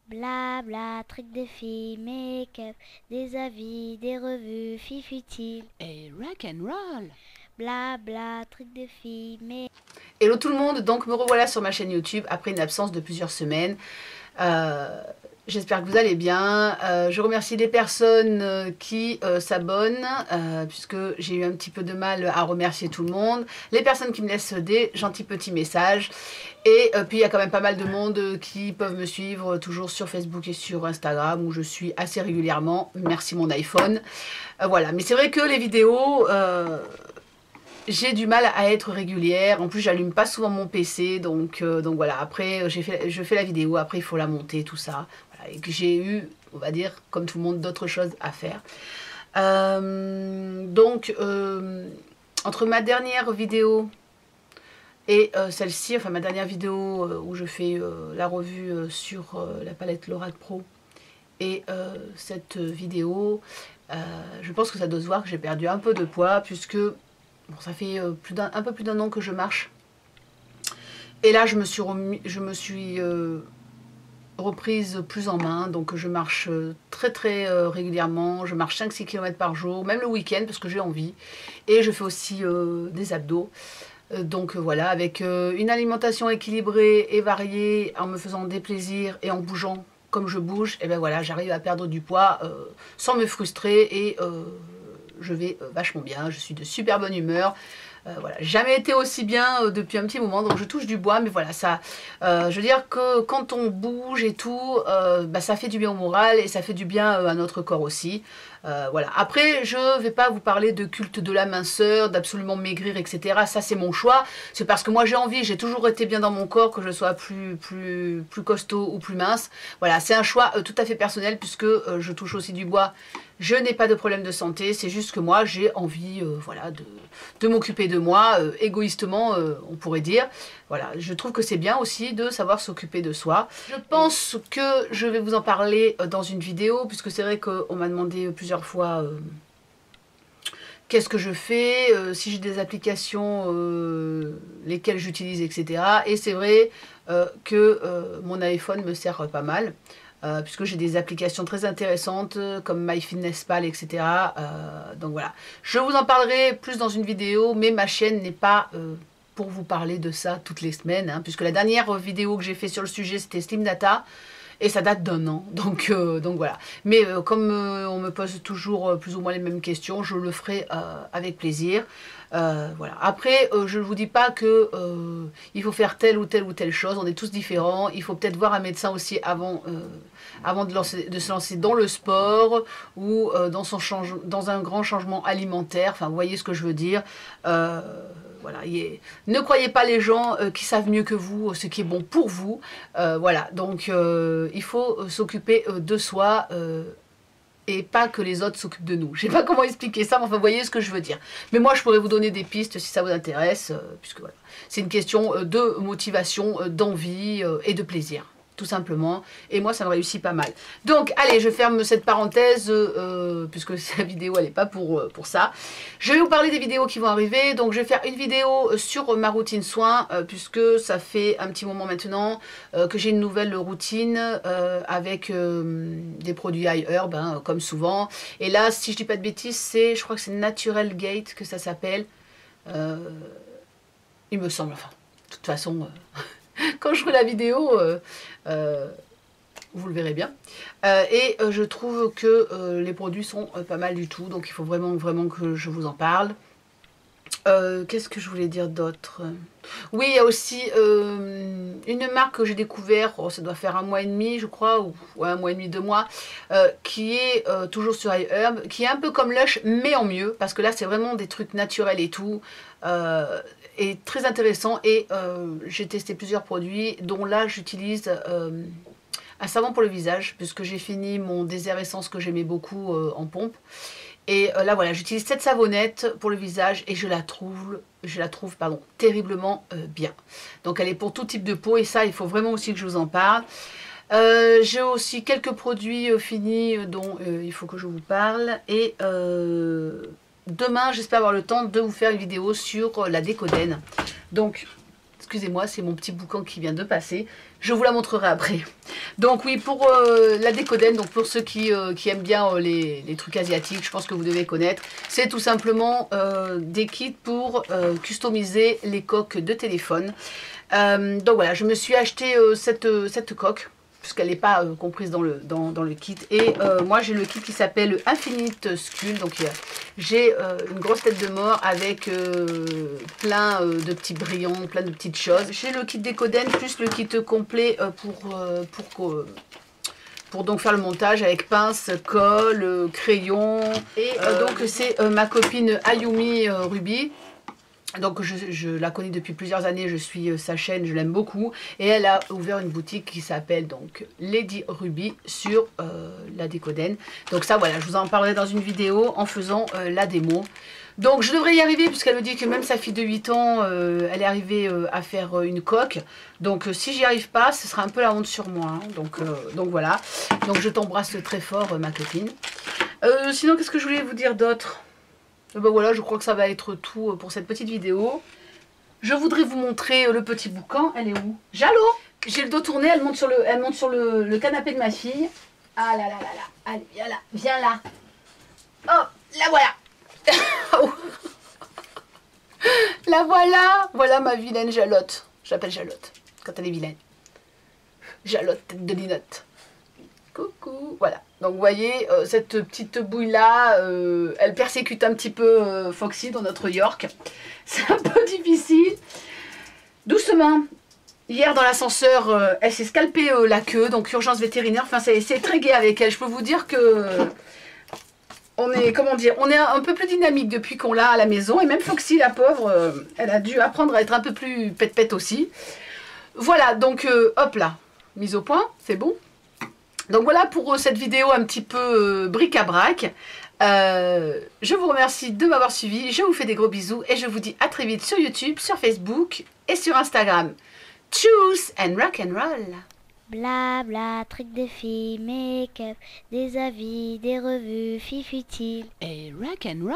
Blabla, trucs de filles, make-up, des avis, des revues, fifutiles. Et rock and roll. Blabla, trucs de filles, make-up. Hello tout le monde, donc me revoilà sur ma chaîne YouTube après une absence de plusieurs semaines. J'espère que vous allez bien. Je remercie les personnes qui s'abonnent, puisque j'ai eu un petit peu de mal à remercier tout le monde. Les personnes qui me laissent des gentils petits messages. Et puis il y a quand même pas mal de monde qui peuvent me suivre toujours sur Facebook et sur Instagram, où je suis assez régulièrement. Merci mon iPhone. Voilà, mais c'est vrai que les vidéos... j'ai du mal à être régulière. En plus, j'allume pas souvent mon PC, donc voilà. Après, je fais la vidéo. Après, il faut la monter, tout ça. Voilà, et que j'ai eu, on va dire, comme tout le monde, d'autres choses à faire. Entre ma dernière vidéo et celle-ci, enfin ma dernière vidéo où je fais la revue sur la palette Lorac Pro et cette vidéo, je pense que ça doit se voir que j'ai perdu un peu de poids puisque bon, ça fait un peu plus d'un an que je marche. Et là, je me suis reprise plus en main. Donc, je marche très régulièrement. Je marche 5-6 km par jour, même le week-end, parce que j'ai envie. Et je fais aussi des abdos. Donc voilà, avec une alimentation équilibrée et variée, en me faisant des plaisirs et en bougeant comme je bouge, et ben voilà, j'arrive à perdre du poids sans me frustrer et je vais vachement bien, je suis de super bonne humeur. Voilà, jamais été aussi bien depuis un petit moment, donc je touche du bois, mais voilà, ça, je veux dire que quand on bouge et tout, bah, ça fait du bien au moral et ça fait du bien à notre corps aussi. Voilà. Après, je vais pas vous parler de culte de la minceur, d'absolument maigrir, etc. Ça, c'est mon choix. C'est parce que moi, j'ai envie, j'ai toujours été bien dans mon corps, que je sois plus costaud ou plus mince. Voilà, c'est un choix tout à fait personnel puisque je touche aussi du bois. Je n'ai pas de problème de santé, c'est juste que moi, j'ai envie voilà, de m'occuper de moi, égoïstement, on pourrait dire. Voilà, je trouve que c'est bien aussi de savoir s'occuper de soi. Je pense que je vais vous en parler dans une vidéo, puisque c'est vrai qu'on m'a demandé plusieurs fois qu'est-ce que je fais, si j'ai des applications, lesquelles j'utilise, etc. Et c'est vrai que mon iPhone me sert pas mal. Puisque j'ai des applications très intéressantes comme MyFitnessPal, etc. Donc voilà, je vous en parlerai plus dans une vidéo, mais ma chaîne n'est pas pour vous parler de ça toutes les semaines, hein, puisque la dernière vidéo que j'ai fait sur le sujet, c'était Slim Data, et ça date d'un an, donc voilà. Mais comme on me pose toujours plus ou moins les mêmes questions, je le ferai avec plaisir. Voilà. Après, je ne vous dis pas que il faut faire telle ou telle chose, on est tous différents, il faut peut-être voir un médecin aussi avant de se lancer dans le sport ou dans un grand changement alimentaire, enfin vous voyez ce que je veux dire. Voilà, ne croyez pas les gens qui savent mieux que vous ce qui est bon pour vous. Voilà, donc il faut s'occuper de soi et pas que les autres s'occupent de nous. Je sais pas comment expliquer ça, mais enfin vous voyez ce que je veux dire. Mais moi je pourrais vous donner des pistes si ça vous intéresse, puisque voilà, c'est une question de motivation, d'envie et de plaisir. Tout simplement, et moi ça me réussit pas mal. Donc allez, je ferme cette parenthèse puisque la vidéo elle n'est pas pour ça. Je vais vous parler des vidéos qui vont arriver. Donc je vais faire une vidéo sur ma routine soins puisque ça fait un petit moment maintenant que j'ai une nouvelle routine avec des produits iHerb hein, comme souvent. Et là si je dis pas de bêtises, je crois que c'est Natural Gate que ça s'appelle, il me semble, enfin de toute façon quand je ferai la vidéo, vous le verrez bien. Et je trouve que les produits sont pas mal du tout, donc il faut vraiment que je vous en parle. Qu'est-ce que je voulais dire d'autre? Oui, il y a aussi une marque que j'ai découvert, oh, ça doit faire un mois et demi je crois, ou ouais, un mois et demi, 2 mois, qui est toujours sur iHerb, qui est un peu comme Lush, mais en mieux, parce que là c'est vraiment des trucs naturels et tout, et très intéressant, et j'ai testé plusieurs produits, dont là j'utilise un savon pour le visage, puisque j'ai fini mon désert essence que j'aimais beaucoup en pompe. Et là voilà, j'utilise cette savonnette pour le visage et je la trouve terriblement bien. Donc elle est pour tout type de peau et ça il faut vraiment aussi que je vous en parle. J'ai aussi quelques produits finis dont il faut que je vous parle. Et demain j'espère avoir le temps de vous faire une vidéo sur la Décoden. Donc excusez-moi, c'est mon petit boucan qui vient de passer. Je vous la montrerai après. Donc oui, pour la décoden, donc pour ceux qui aiment bien les trucs asiatiques, je pense que vous devez connaître, c'est tout simplement des kits pour customiser les coques de téléphone. Donc voilà, je me suis acheté cette coque, puisqu'elle n'est pas comprise dans le kit. Et moi j'ai le kit qui s'appelle Infinite Skull. Donc j'ai une grosse tête de mort avec plein de petits brillants, plein de petites choses. J'ai le kit décoden plus le kit complet pour donc faire le montage avec pince, colle, crayon. Et donc c'est ma copine Ayumi Ruby. Donc je la connais depuis plusieurs années, je suis sa chaîne, je l'aime beaucoup. Et elle a ouvert une boutique qui s'appelle donc Lady Ruby sur la décoden. Donc ça voilà, je vous en parlerai dans une vidéo en faisant la démo. Donc je devrais y arriver puisqu'elle me dit que même sa fille de 8 ans, elle est arrivée à faire une coque. Donc si j'y arrive pas, ce sera un peu la honte sur moi. Hein. Donc voilà, donc je t'embrasse très fort ma copine. Sinon qu'est-ce que je voulais vous dire d'autre ? Ben voilà, je crois que ça va être tout pour cette petite vidéo. Je voudrais vous montrer le petit boucan. Elle est où? Jalo! J'ai le dos tourné, elle monte sur le canapé de ma fille. Ah là là là là. Allez, viens là, viens là. Oh, la voilà. La voilà. Voilà ma vilaine Jalotte. Je l'appelle Jalotte quand elle est vilaine. Jalotte, tête de linotte. Coucou, voilà. Donc vous voyez, cette petite bouille là, elle persécute un petit peu Foxy dans notre York. C'est un peu difficile. Doucement. Hier dans l'ascenseur, elle s'est scalpée la queue, donc urgence vétérinaire. Enfin, c'est très gai avec elle. Je peux vous dire que on est, comment dire, on est un peu plus dynamique depuis qu'on l'a à la maison. Et même Foxy, la pauvre, elle a dû apprendre à être un peu plus pète-pète aussi. Voilà, donc hop là, mise au point, c'est bon. Donc voilà pour cette vidéo un petit peu bric-à-brac. Je vous remercie de m'avoir suivi. Je vous fais des gros bisous et je vous dis à très vite sur YouTube, sur Facebook et sur Instagram. Tchuss and rock and roll. Blabla, trucs de filles, make-up, des avis, des revues, fifutile. Et rock and roll.